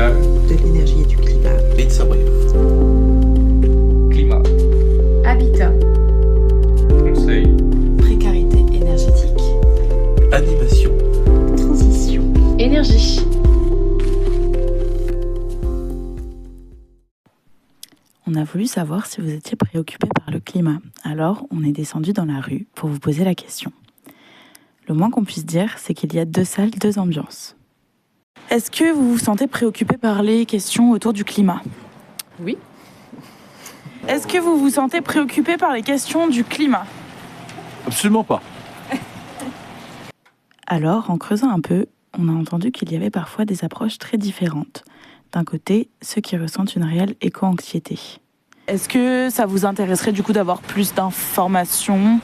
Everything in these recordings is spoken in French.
sociale, de l'énergie et du climat. Et de s'abreuver. climat, Habitat. conseil, Précarité énergétique. Animation. Transition. Énergie. On a voulu savoir si vous étiez préoccupé par le climat. Alors, on est descendu dans la rue pour vous poser la question. Le moins qu'on puisse dire, c'est qu'il y a 2 salles, 2 ambiances. Est-ce que vous vous sentez préoccupé par les questions autour du climat ? Oui. Est-ce que vous vous sentez préoccupé par les questions du climat ? Absolument pas. Alors, en creusant un peu, on a entendu qu'il y avait parfois des approches très différentes. D'un côté, ceux qui ressentent une réelle éco-anxiété. Est-ce que ça vous intéresserait du coup d'avoir plus d'informations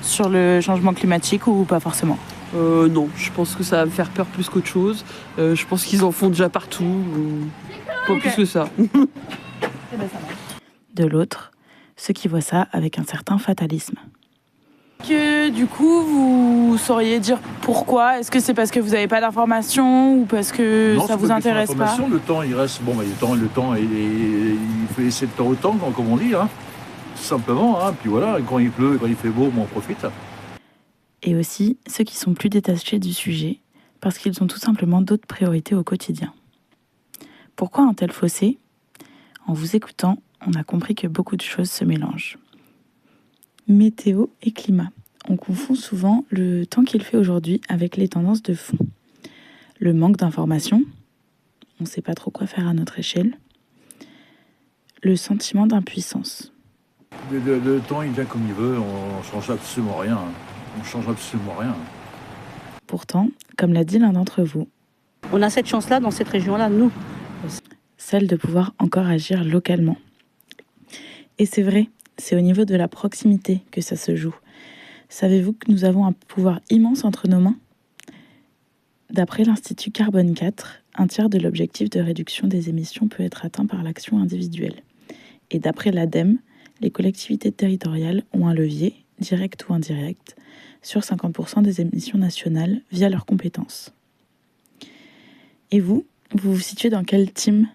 sur le changement climatique ou pas forcément ? Non, je pense que ça va me faire peur plus qu'autre chose. Je pense qu'ils en font déjà partout. Pas plus que ça. De l'autre, ceux qui voient ça avec un certain fatalisme. Que du coup, vous sauriez dire pourquoi ? Est-ce que c'est parce que vous n'avez pas d'informations ou parce que Non, ça c'est vous pas une intéresse question pas ? d'information. Le temps, il reste. Bon, le temps, il faut laisser le temps au temps, comme on dit, hein. Tout simplement. Hein. Puis voilà, quand il pleut, quand il fait beau, on en profite. Et aussi ceux qui sont plus détachés du sujet parce qu'ils ont tout simplement d'autres priorités au quotidien. Pourquoi un tel fossé ? En vous écoutant, on a compris que beaucoup de choses se mélangent. Météo et climat. On confond souvent le temps qu'il fait aujourd'hui avec les tendances de fond. Le manque d'informations, on ne sait pas trop quoi faire à notre échelle. Le sentiment d'impuissance. Le temps, il vient comme il veut, on ne change absolument rien. On change absolument rien. Pourtant, comme l'a dit l'un d'entre vous, on a cette chance-là dans cette région-là, nous. celle de pouvoir encore agir localement. Et c'est vrai, c'est au niveau de la proximité que ça se joue. Savez-vous que nous avons un pouvoir immense entre nos mains ? D'après l'Institut Carbone 4, un tiers de l'objectif de réduction des émissions peut être atteint par l'action individuelle. Et d'après l'ADEME, les collectivités territoriales ont un levier, direct ou indirect, sur 50% des émissions nationales via leurs compétences. Et vous vous situez dans quel team ?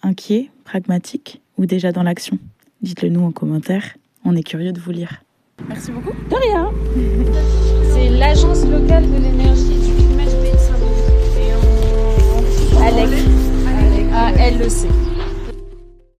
Inquiet, pragmatique ou déjà dans l'action ? Dites-le nous en commentaire, on est curieux de vous lire. Merci beaucoup. De rien. C'est l'agence locale de l'énergie et du climat du pays de Saint-Denis. Et on... ALEC. ALEC. ALEC.